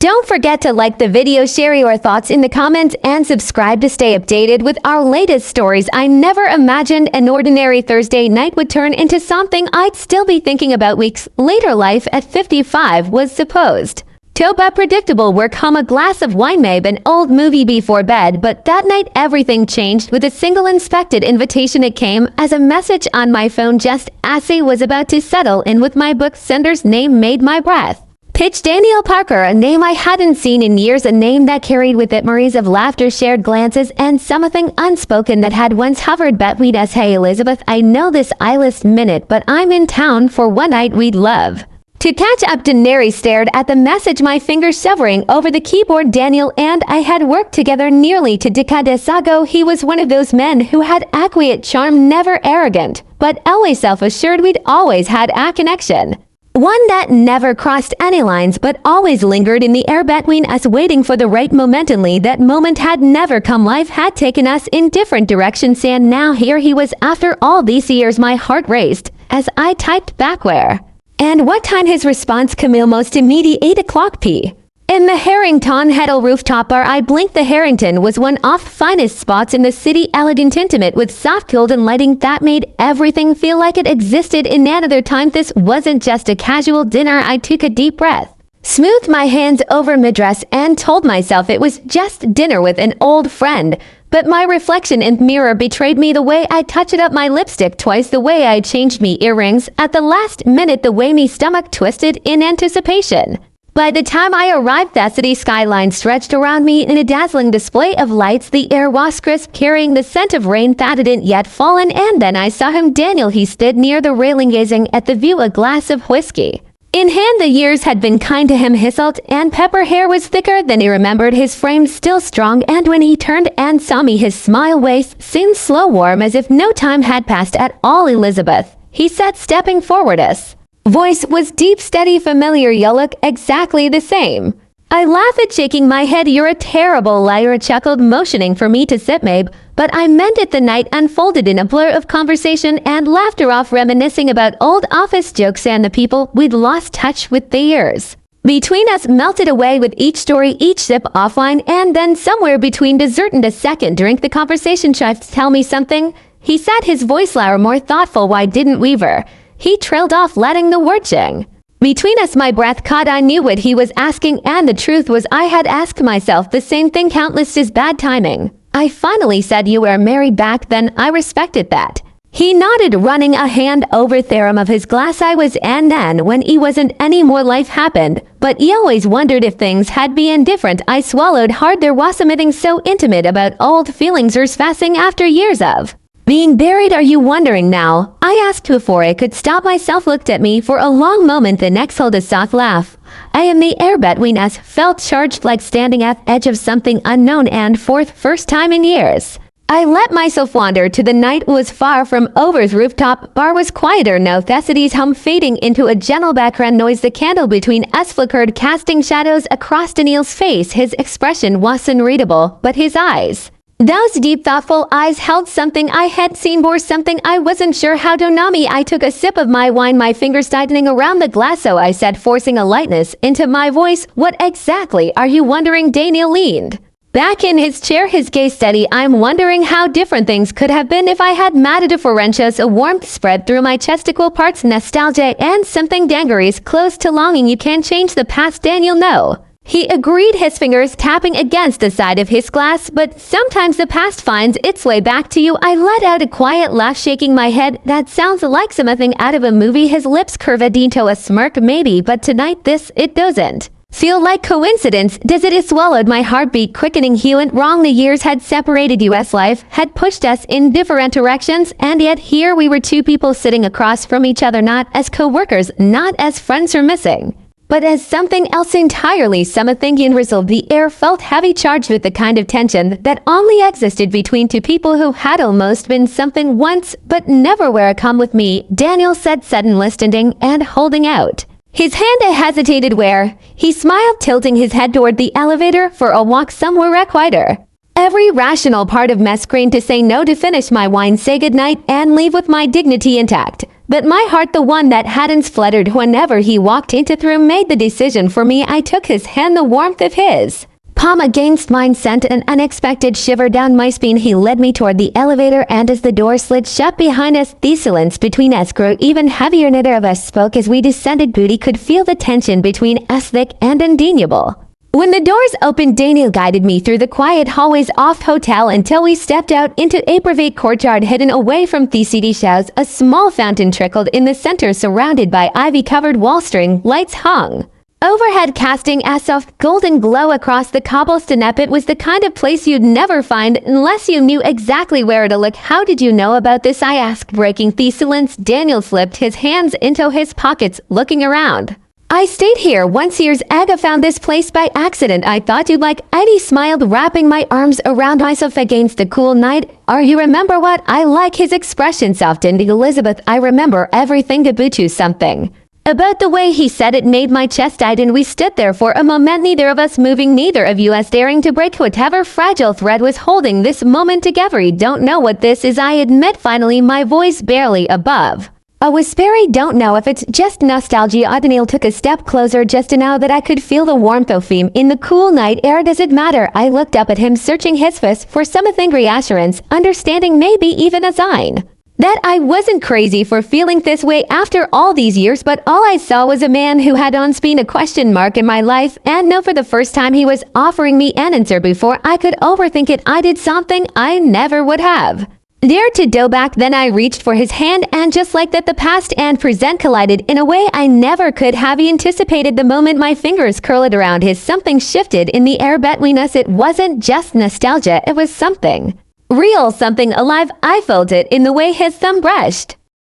Don't forget to like the video, share your thoughts in the comments, and subscribe to stay updated with our latest stories. I never imagined an ordinary Thursday night would turn into something I'd still be thinking about weeks later. Life at 55 was supposed to be predictable. Work, home, a glass of wine, maybe an old movie before bed. But that night everything changed with a single unexpected invitation. It came as a message on my phone just as I was about to settle in with my book. Sender's name made my breath pitch. Daniel Parker, a name I hadn't seen in years, a name that carried with it memories of laughter, shared glances, and something unspoken that had once hovered between us. Hey Elizabeth, I know this eyeless minute, but I'm in town for one night. We'd love to catch up. Daenerys stared at the message, my fingers hovering over the keyboard. Daniel and I had worked together nearly 2 decades ago. He was one of those men who had a quiet charm, never arrogant, but always self-assured. We'd always had a connection, one that never crossed any lines but always lingered in the air between us, waiting for the right moment. That moment had never come. Life had taken us in different directions, and now here he was after all these years. My heart raced as I typed back, where and what time? His response, Camille, most immediate 8 o'clock p. In the Harrington Heddle rooftop bar. I blinked. The Harrington was one of the finest spots in the city, elegant, intimate, with soft golden lighting that made everything feel like it existed in another time. This wasn't just a casual dinner. I took a deep breath, smoothed my hands over my dress, and told myself it was just dinner with an old friend. But my reflection in the mirror betrayed me. The way I touched up my lipstick twice, the way I changed me earrings at the last minute, the way me stomach twisted in anticipation. By the time I arrived, the city skyline stretched around me in a dazzling display of lights. The air was crisp, carrying the scent of rain that hadn't yet fallen. And then I saw him, Daniel. He stood near the railing, gazing at the view, a glass of whiskey in hand. The years had been kind to him. His salt and pepper hair was thicker than he remembered, his frame still strong, and when he turned and saw me, his smile waist seemed slow, warm, as if no time had passed at all. Elizabeth, he said, stepping forward. His voice was deep, steady, familiar. You look exactly the same. I laughed, shaking my head. You're a terrible liar, chuckled, motioning for me to sit, Mabe. But I meant it. The night unfolded in a blur of conversation and laughter, off reminiscing about old office jokes and the people we'd lost touch with. The years between us melted away with each story, each sip of wine, and then somewhere between dessert and a second drink, the conversation shifted. Tell me something, he said, his voice louder, more thoughtful. Why didn't Weaver? He trailed off, letting the word ching between us. My breath caught. I knew what he was asking, and the truth was I had asked myself the same thing countless times. Bad timing. I finally said, you were married back then. I respected that. He nodded, running a hand over the rim of his glass. I was, and then when he wasn't anymore, life happened. But he always wondered if things had been different. I swallowed hard. There was something so intimate about old feelings surfacing after years of being buried. Are you wondering now? I asked before I could stop myself. Looked at me for a long moment, then exhaled a soft laugh. I am the air between us felt charged, like standing at the edge of something unknown, and for the first time in years I let myself wander to the night. Was far from over. The rooftop bar was quieter, no Thessidy's hum fading into a gentle background noise. The candle between us flickered, casting shadows across Daniel's face. His expression was unreadable, but his eyes, those deep, thoughtful eyes, held something I had seen, bore something I wasn't sure how to know me. I took a sip of my wine, my fingers tightening around the glass. So I said, forcing a lightness into my voice, what exactly are you wondering? Daniel leaned back in his chair, his gaze steady. I'm wondering how different things could have been if I had matted a Florentius. A warmth spread through my chesticle, parts nostalgia and something dangerous close to longing. You can't change the past, Daniel, no. He agreed, his fingers tapping against the side of his glass. But sometimes the past finds its way back to you. I let out a quiet laugh, shaking my head. That sounds like something out of a movie. His lips curved into a smirk. Maybe, but tonight it doesn't feel like coincidence, does it? It swallowed, my heartbeat quickening. He went wrong. The years had separated us. Life had pushed us in different directions, and yet here we were, two people sitting across from each other, not as co-workers, not as friends or missing, but as something else entirely. Something unresolved. The air felt heavy, charged with the kind of tension that only existed between two people who had almost been something once, but never were. Come with me, Daniel said, suddenly standing and holding out his hand. I hesitated. Where? He smiled, tilting his head toward the elevator. For a walk somewhere quieter. Every rational part of me screamed to say no, to finish my wine, say goodnight, and leave with my dignity intact. But my heart, the one that hadn't fluttered whenever he walked into the room, made the decision for me. I took his hand, the warmth of his palm against mine sent an unexpected shiver down my spine. He led me toward the elevator, and as the door slid shut behind us, the silence between us grew even heavier. Neither of us spoke as we descended. Booty could feel the tension between us thick and undeniable. When the doors opened, Daniel guided me through the quiet hallways of hotel until we stepped out into a private courtyard hidden away from the city shadows. A small fountain trickled in the center, surrounded by ivy-covered wall. String lights hung overhead, casting a soft golden glow across the cobblestone. It was the kind of place you'd never find unless you knew exactly where to look. How did you know about this? I asked, breaking the silence. Daniel slipped his hands into his pockets, looking around. I stayed here once years ago. Found this place by accident. I thought you'd like it. He smiled, wrapping my arms around myself against the cool night. You remember what? I like his expression softened. Elizabeth, I remember everything about you. Something about the way he said it made my chest tight, and we stood there for a moment, neither of us moving, neither of us daring to break whatever fragile thread was holding this moment together. You don't know what this is, I admit, finally, my voice barely above a whisper. Don't know if it's just nostalgia. Daniel took a step closer just to know that I could feel the warmth of him in the cool night air. Does it matter? I looked up at him, searching his face for something reassurance, understanding, maybe even a sign that I wasn't crazy for feeling this way after all these years. But all I saw was a man who had on been a question mark in my life, and no, for the first time he was offering me an answer before I could overthink it. I did something I never would have dared to do back then. I reached for his hand, and just like that, the past and present collided in a way I never could have anticipated. The moment my fingers curled around his, something shifted in the air between us. It wasn't just nostalgia, it was something real, something alive. I felt it in the way his thumb brushed